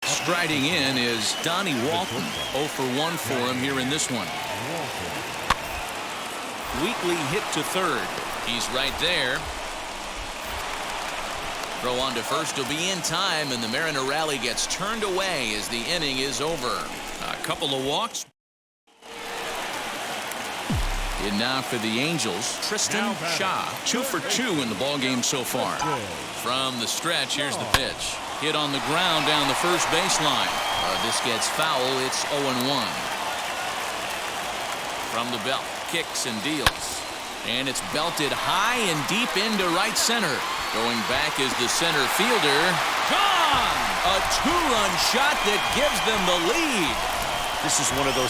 Striding in is Donnie Walton. 0 for 1 for him here in this one. Weakly hit to third. He's right there. Throw on to first will be in time, and the Mariner rally gets turned away as the inning is over. A couple of walks. In now for the Angels, Tstashe. 2 for 2 in the ballgame so far. From the stretch, here's the pitch. Hit on the ground down the first baseline. This gets foul. It's 0-1. From the belt, kicks and deals. And it's belted high and deep into right center. Going back is the center fielder. Gone! A 2-run shot that gives them the lead. This is one of those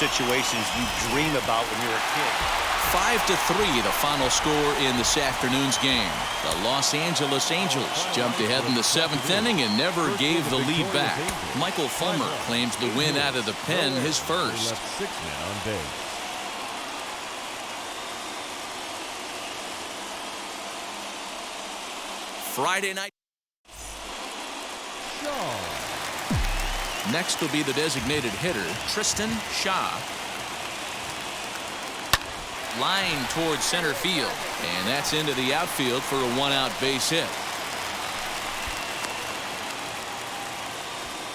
situations you dream about when you're a kid. 5-3, the final score in this afternoon's game. The Los Angeles Angels jumped ahead in the 7th inning and never gave the lead back. Michael Fulmer claims the win out of the pen, his first. Left 6 men on base. Friday night. Next will be the designated hitter, Tstashe. Line towards center field, and that's into the outfield for a 1-out base hit.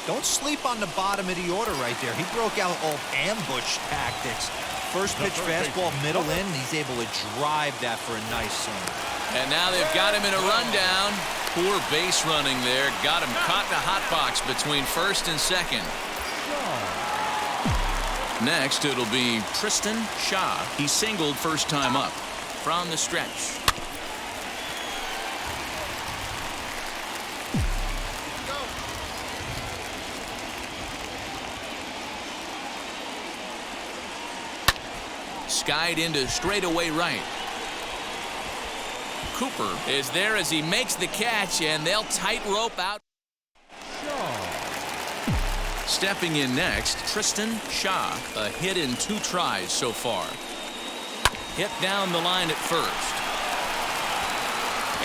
Don't sleep on the bottom of the order right there. He broke out all ambush tactics. First pitch fastball, middle in, and he's able to drive that for a nice swing. And now they've got him in a rundown. Poor base running there. Got him caught in a hot box between first and second. Next, it'll be Tstashe. He singled first time up from the stretch. Skied into straightaway right. Cooper is there as he makes the catch, and they'll tight rope out. Stepping in next, Tstashe, a hit in 2 tries so far. Hit down the line at first.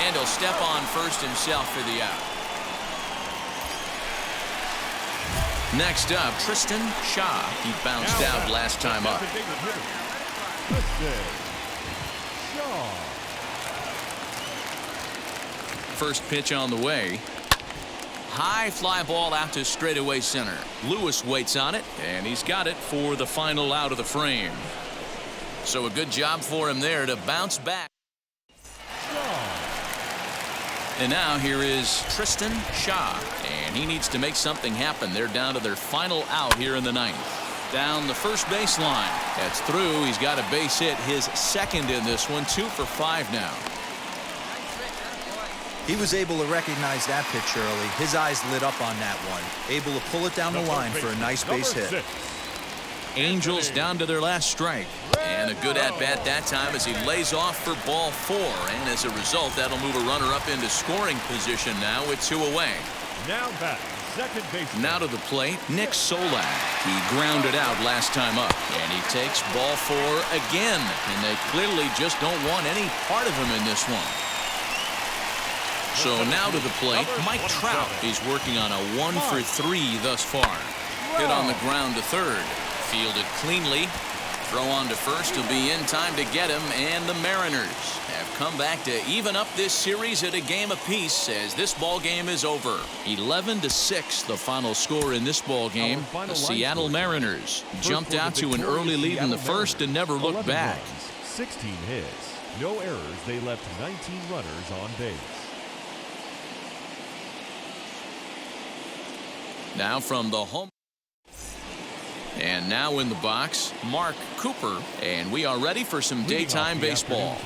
And he'll step on first himself for the out. Next up, Tstashe. He bounced out last time up. First pitch on the way. High fly ball out to straightaway center. Lewis waits on it, and he's got it for the final out of the frame. So a good job for him there to bounce back. And now here is Tstashe, and he needs to make something happen. They're down to their final out here in the 9th. Down the first baseline. That's through. He's got a base hit, his second in this one. 2 for 5 now. He was able to recognize that pitch early. His eyes lit up on that one. Able to pull it down the line for a nice base hit. Angels down to their last strike. And a good at-bat that time as he lays off for ball 4. And as a result, that'll move a runner up into scoring position now with 2 away. Now back, second base. Now to the plate, Nick Solak. He grounded out last time up. And he takes ball 4 again. And they clearly just don't want any part of him in this one. So now to the plate, Mike Trout is working on a 1 for 3 thus far. Hit on the ground to third. Fielded cleanly. Throw on to first will be in time to get him. And the Mariners have come back to even up this series at a game apiece as this ball game is over. 11-6 the final score in this ball game. The Seattle Mariners jumped out to an early lead in the first and never looked back. 16 hits, no errors. They left 19 runners on base. Now from the home. And now in the box, Mark Cooper. And we are ready for some daytime baseball.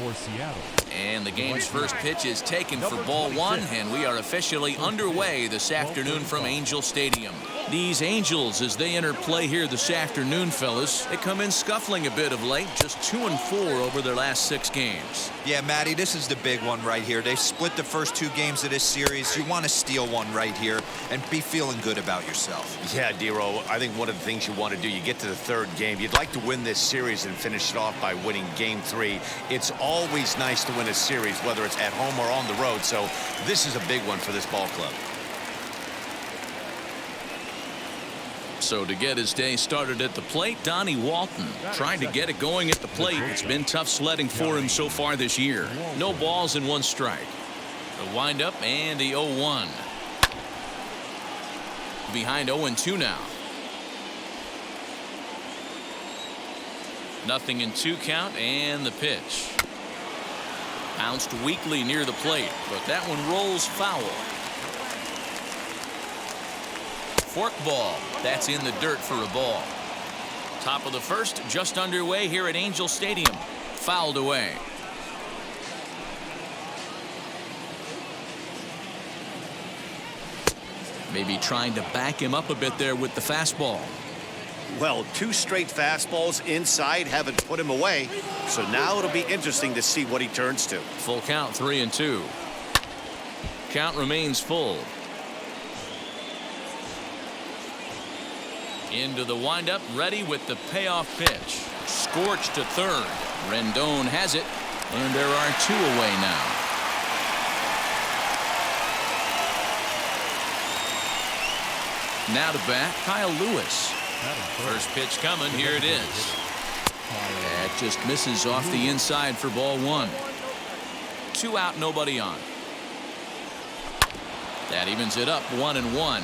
And the game's first pitch is taken for ball 1. And we are officially underway this afternoon from Angel Stadium. These Angels, as they enter play here this afternoon, fellas, they come in scuffling a bit of late. Just 2-4 over their last 6 games. Yeah, Matty, this is the big one right here. They've split the first 2 games of this series. You want to steal one right here and be feeling good about yourself. Yeah, Dero, I think one of the things you want to do, you get to the 3rd game, you'd like to win this series and finish it off by winning game 3. It's always nice to win a series, whether it's at home or on the road. So this is a big one for this ball club. So to get his day started at the plate, Donnie Walton trying to get it going at the plate. It's been tough sledding for him so far this year. No balls and 1 strike. The windup and the 0-1. Behind 0-2 now. Nothing in 2 count and the pitch. Bounced weakly near the plate, but that one rolls foul. Fork ball. That's in the dirt for a ball. Top of the first, just underway here at Angel Stadium. Fouled away. Maybe trying to back him up a bit there with the fastball. Well, 2 straight fastballs inside haven't put him away. So now it'll be interesting to see what he turns to. Full count, 3-2. Count remains full. Into the windup, ready with the payoff pitch. Scorched to third. Rendon has it, and there are 2 away now. Now to bat, Kyle Lewis. First pitch coming, here it is. That just misses off the inside for ball 1. 2 out, nobody on. That evens it up, 1-1.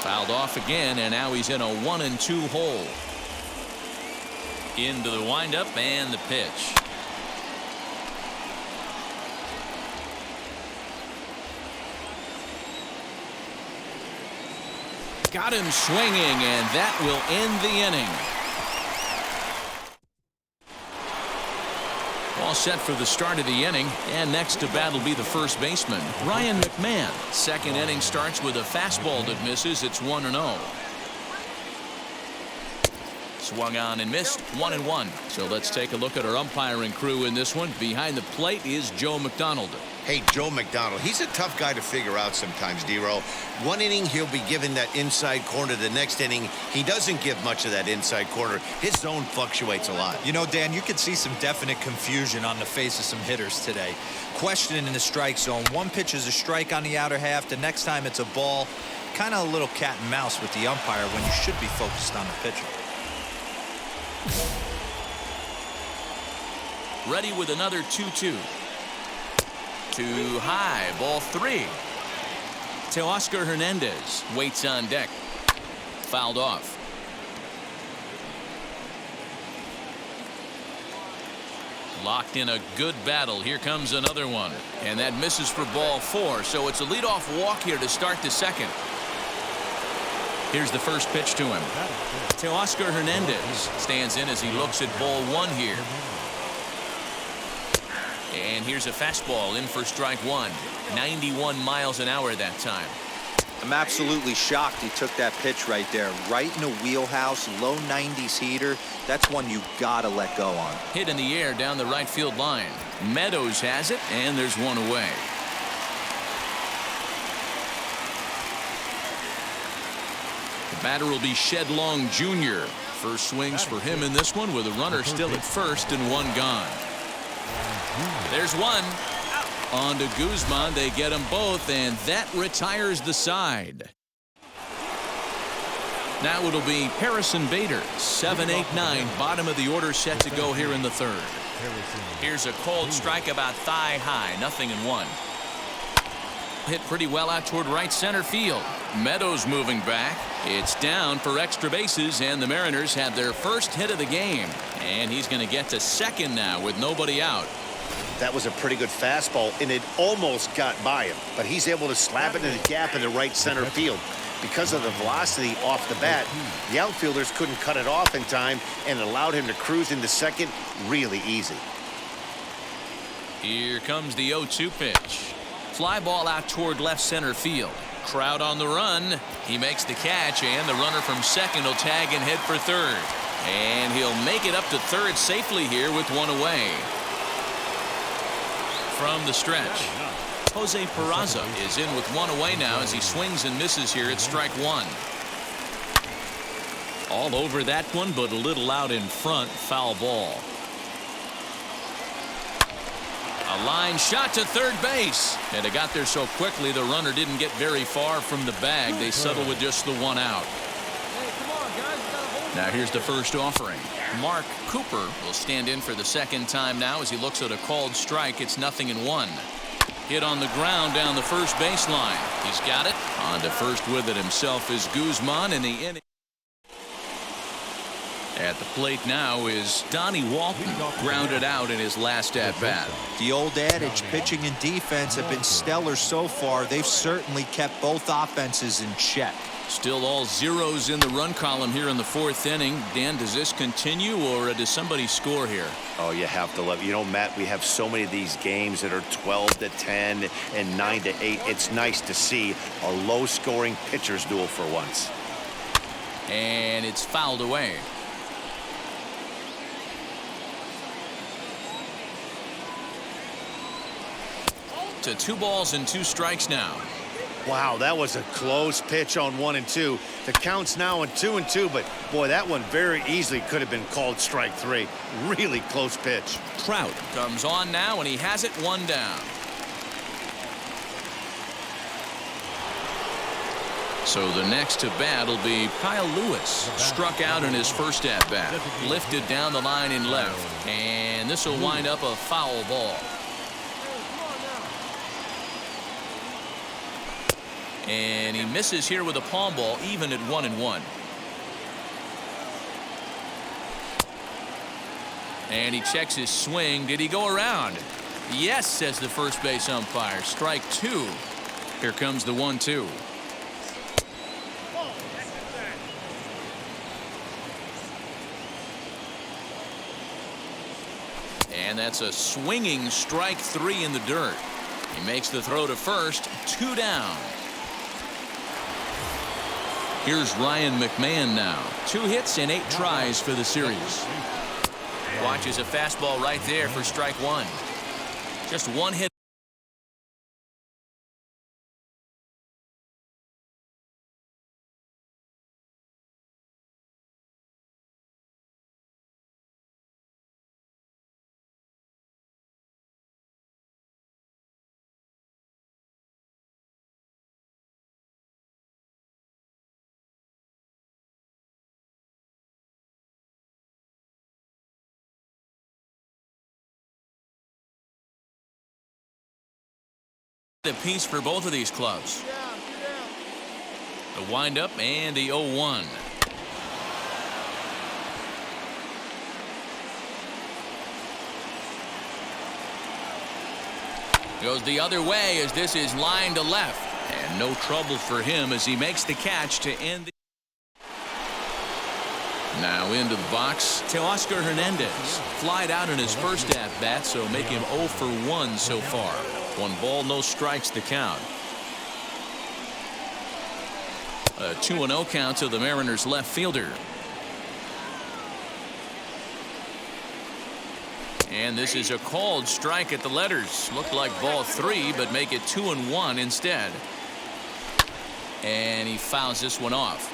Fouled off again, and now he's in a 1-2 hole. Into the windup and the pitch. Got him swinging, and that will end the inning. All set for the start of the inning, and next to bat will be the first baseman, Ryan McMahon. Second inning starts with a fastball that misses. It's 1-0. Swung on and missed, 1-1. So let's take a look at our umpiring crew in this one. Behind the plate is Joe McDonald. Hey, Joe McDonald, he's a tough guy to figure out sometimes, D-Row. One inning, he'll be given that inside corner. The next inning, he doesn't give much of that inside corner. His zone fluctuates a lot. You know, Dan, you could see some definite confusion on the face of some hitters today. Questioning in the strike zone. One pitch is a strike on the outer half. The next time it's a ball. Kind of a little cat and mouse with the umpire when you should be focused on the pitcher. Ready with another 2-2. Too high, ball 3. Teoscar Hernandez waits on deck. Fouled off. Locked in a good battle. Here comes another one, and that misses for ball 4. So it's a leadoff walk here to start the second. Here's the first pitch to him. Teoscar Hernandez stands in as he looks at ball 1 here. And here's a fastball in for strike 1. 91 miles an hour that time. I'm absolutely shocked he took that pitch right there. Right in the wheelhouse, low 90s heater. That's one you gotta let go on. Hit in the air down the right field line. Meadows has it, and there's 1 away. The batter will be Shed Long Jr. First swings for him in this one with a runner still at first and 1 gone. There's 1. On to Guzman. They get them both, and that retires the side. Now it'll be Harrison Bader. 7, 8, 9. Bottom of the order set to go here in the third. Here's a cold strike about thigh high. 0-1. Hit pretty well out toward right center field. Meadows moving back. It's down for extra bases, and the Mariners have their first hit of the game. And he's going to get to second now with nobody out. That was a pretty good fastball, and it almost got by him. But he's able to slap it in the gap in the right center field. Because of the velocity off the bat, the outfielders couldn't cut it off in time, and it allowed him to cruise into second really easy. Here comes the 0-2 pitch. Fly ball out toward left center field. Crowd on the run. He makes the catch, and the runner from second will tag and head for third. And he'll make it up to third safely here with 1 away. From the stretch, Jose Peraza is in with 1 away now as he swings and misses here at strike 1. All over that one, but a little out in front. Foul ball. A line shot to third base, and it got there so quickly the runner didn't get very far from the bag. They settle with just the 1 out. Now here's the first offering. Mark Cooper will stand in for the second time now as he looks at a called strike. It's 0-1. Hit on the ground down the first baseline. He's got it. On to first with it himself is Guzman in the inning. At the plate now is Donnie Walton, grounded out in his last at-bat. The old adage, pitching and defense have been stellar so far. They've certainly kept both offenses in check. Still all zeros in the run column here in the fourth inning. Dan, does this continue, or does somebody score here? Oh, you have to love it. You know, Matt, we have so many of these games that are 12-10 and 9-8. It's nice to see a low-scoring pitcher's duel for once. And it's fouled away. To 2 balls and 2 strikes now. Wow, that was a close pitch on 1 and 2. The count's now on 2 and 2, but boy, that one very easily could have been called strike 3. Really close pitch. Trout comes on now, and he has it 1 down. So the next to bat will be Kyle Lewis. Struck out in his first at bat. Lifted down the line in left, and this will wind up a foul ball. And he misses here with a palm ball, even at 1-1. And he checks his swing. Did he go around? Yes, says the first base umpire. Strike 2. Here comes the 1-2. And that's a swinging strike 3 in the dirt. He makes the throw to first. 2 down. Here's Ryan McMahon now. 2 hits and 8 tries for the series. Watches a fastball right there for strike 1. Just 1 hit. A piece for both of these clubs. The windup and the 0-1. Goes the other way as this is line to left. And no trouble for him as he makes the catch to end the. Now into the box, Teoscar Hernandez. Flied out in his first at-bat, so make him 0 for 1 so far. 1 ball, no strikes to count. A 2-0 count to the Mariners left fielder. And this is a called strike at the letters. Looked like ball 3, but make it 2-1 instead. And he fouls this one off.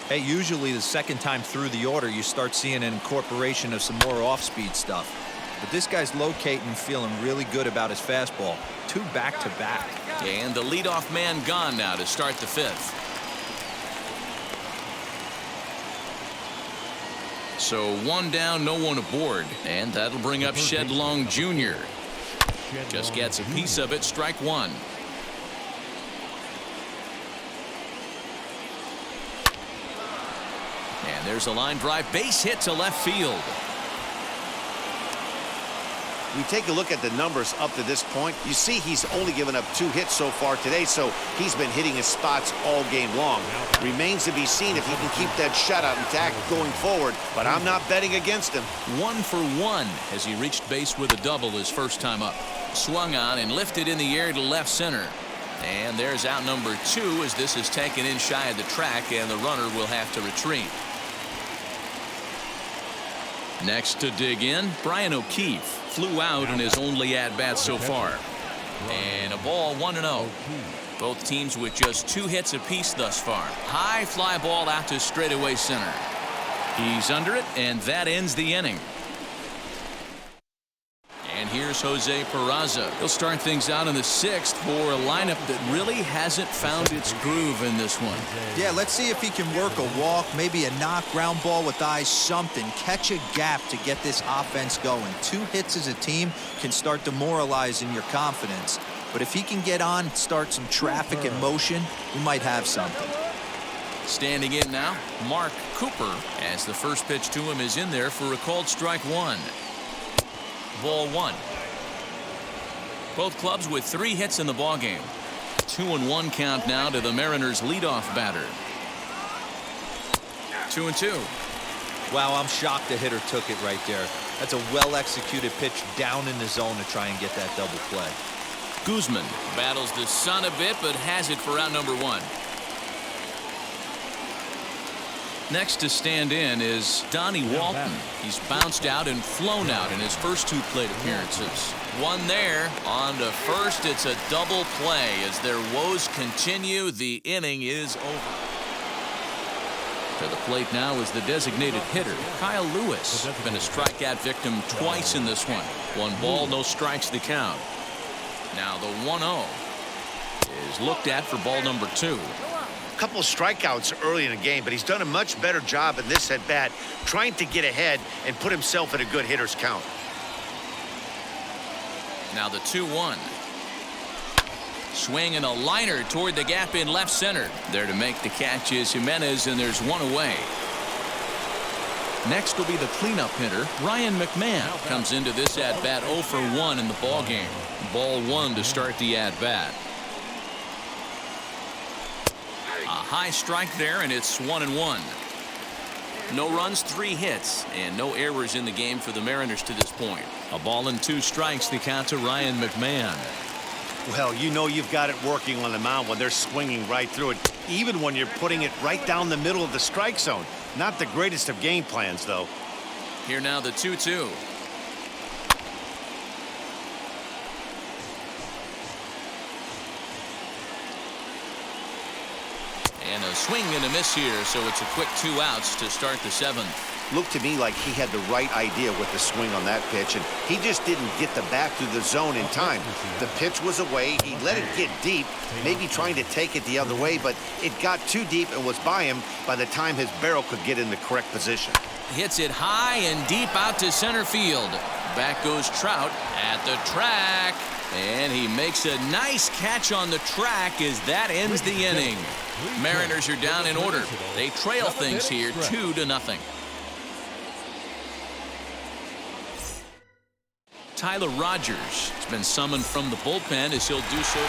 Hey, usually the second time through the order, you start seeing an incorporation of some more off-speed stuff. But this guy's locating, feeling really good about his fastball. 2 back-to-back. And the leadoff man gone now to start the 5th. So 1 down, no one aboard. And that'll bring up Shed Long Jr. Just gets a piece of it, strike 1. And there's a line drive, base hit to left field. We take a look at the numbers up to this point. You see he's only given up 2 hits so far today, so he's been hitting his spots all game long. Remains to be seen if he can keep that shutout intact going forward, but I'm not betting against him. 1 for 1 as he reached base with a double his first time up. Swung on and lifted in the air to left center. And there's out number 2 as this is taken in shy of the track, and the runner will have to retreat. Next to dig in, Brian O'Keefe. Flew out in his only at-bat so far. And a ball 1-0. Both teams with just 2 hits apiece thus far. High fly ball out to straightaway center. He's under it, and that ends the inning. And here's Jose Peraza. He'll start things out in the 6th for a lineup that really hasn't found its groove in this one. Yeah, let's see if he can work a walk, maybe a knock, ground ball with eyes, something. Catch a gap to get this offense going. 2 hits as a team can start demoralizing your confidence. But if he can get on, start some traffic in motion, we might have something. Standing in now, Mark Cooper, as the first pitch to him is in there for a called strike one. Ball one. Both clubs with 3 hits in the ballgame. 2-1 count now to the Mariners' leadoff batter. 2-2. Wow, I'm shocked the hitter took it right there. That's a well-executed pitch down in the zone to try and get that double play. Guzman battles the sun a bit, but has it for out number 1. Next to stand in is Donnie Walton. He's bounced out and flown out in his first 2 plate appearances. One there. On to first. It's a double play. As their woes continue, the inning is over. To the plate now is the designated hitter, Kyle Lewis. Been a strikeout victim twice in this one. 1 ball, no strikes the count. Now the 1-0 is looked at for ball number 2. A couple of strikeouts early in the game, but he's done a much better job in this at-bat trying to get ahead and put himself in a good hitter's count. Now the 2-1. Swing and a liner toward the gap in left center. There to make the catch is Jimenez, and there's 1 away. Next will be the cleanup hitter, Ryan McMahon. Comes into this at-bat 0 for 1 in the ballgame. Ball 1 to start the at-bat. A high strike there, and it's 1-1. No runs, 3 hits, and no errors in the game for the Mariners to this point. A ball and 2 strikes, the count to Ryan McMahon. Well, you know you've got it working on the mound when they're swinging right through it, even when you're putting it right down the middle of the strike zone. Not the greatest of game plans, though. Here now the 2-2. And a swing and a miss here, so it's a quick 2 outs to start the 7th. Looked to me like he had the right idea with the swing on that pitch, and he just didn't get the bat through the zone in time. The pitch was away. He let it get deep, maybe trying to take it the other way, but it got too deep and was by him by the time his barrel could get in the correct position. Hits it high and deep out to center field. Back goes Trout at the track, and he makes a nice catch on the track as that ends the inning. Mariners are down in order. They trail things here 2-0. Tyler Rogers has been summoned from the bullpen as he'll do so.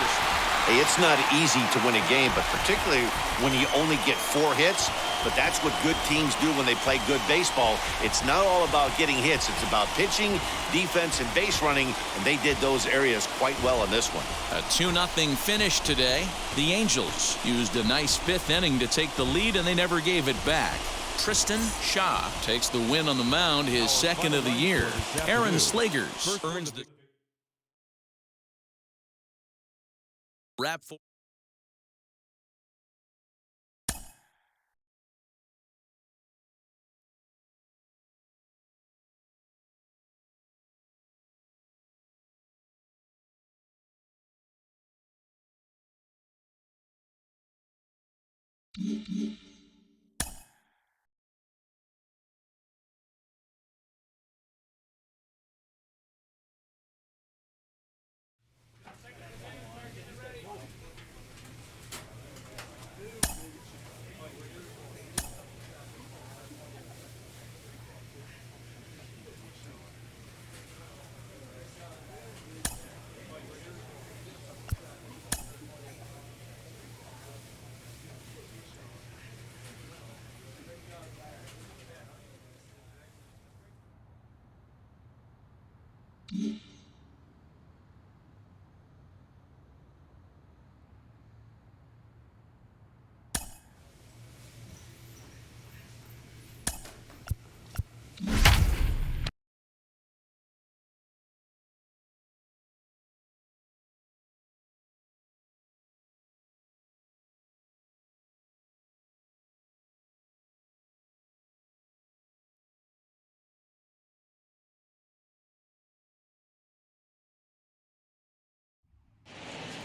Hey, it's not easy to win a game, but particularly when you only get 4 hits. But that's what good teams do when they play good baseball. It's not all about getting hits. It's about pitching, defense, and base running, and they did those areas quite well in this one. A 2-0 finish today. The Angels used a nice 5th inning to take the lead, and they never gave it back. Tstashe takes the win on the mound, his 2nd of the year. Aaron Slegers earns the wrap for.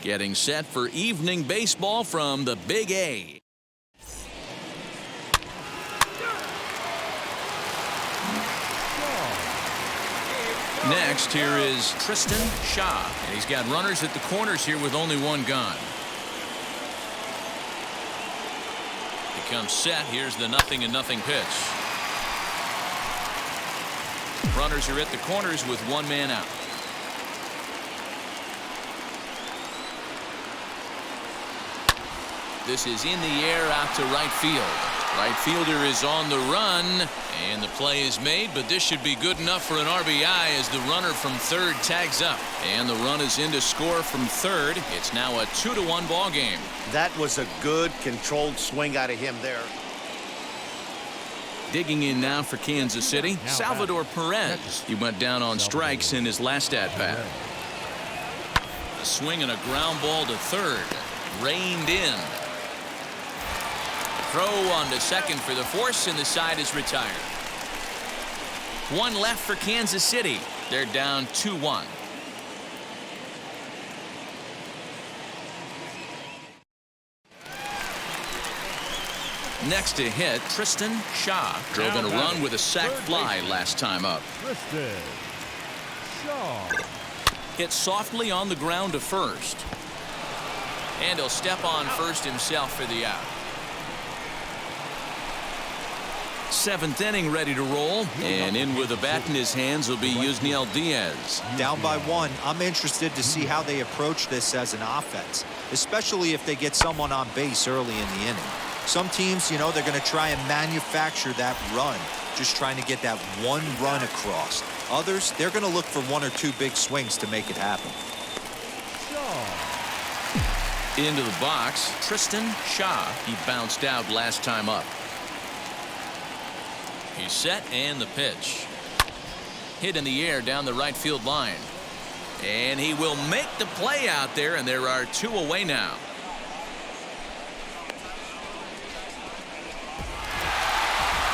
Getting set for evening baseball from the Big A. Next, here is Tstashe, and he's got runners at the corners here with only 1 gone. The comes set. Here's the 0-0 pitch. Runners are at the corners with one man out. This is in the air out to right field. Right fielder is on the run, and the play is made, but this should be good enough for an RBI as the runner from third tags up. And the run is in to score from third. It's now a 2-1 ball game. That was a good, controlled swing out of him there. Digging in now for Kansas City, Salvador Perez. He went down on strikes in his last at-bat. A swing and a ground ball to third. Reined in. Throw on to second for the force, and the side is retired. One left for Kansas City. They're down 2-1. Next to hit, Tstashe drove in a run with a sac fly last time up. Hit softly on the ground to first. And he'll step on first himself for the out. Seventh inning ready to roll, and in with a bat in his hands will be Yusniel Diaz. Down by one, I'm interested to see how they approach this as an offense, especially if they get someone on base early in the inning. Some teams, you know, they're going to try and manufacture that run, just trying to get that one run across. Others, they're going to look for one or two big swings to make it happen. Into the box, Tstashe. He bounced out last time up. He's set, and the pitch. Hit in the air down the right field line. And he will make the play out there, and there are two away now.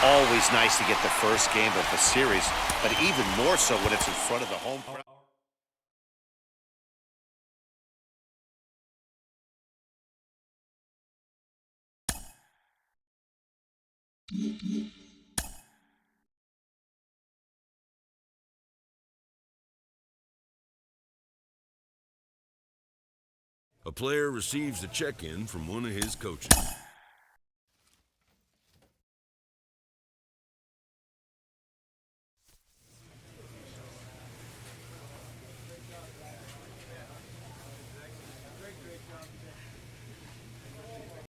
Always nice to get the first game of a series, but even more so when it's in front of the home crowd. A player receives a check-in from one of his coaches.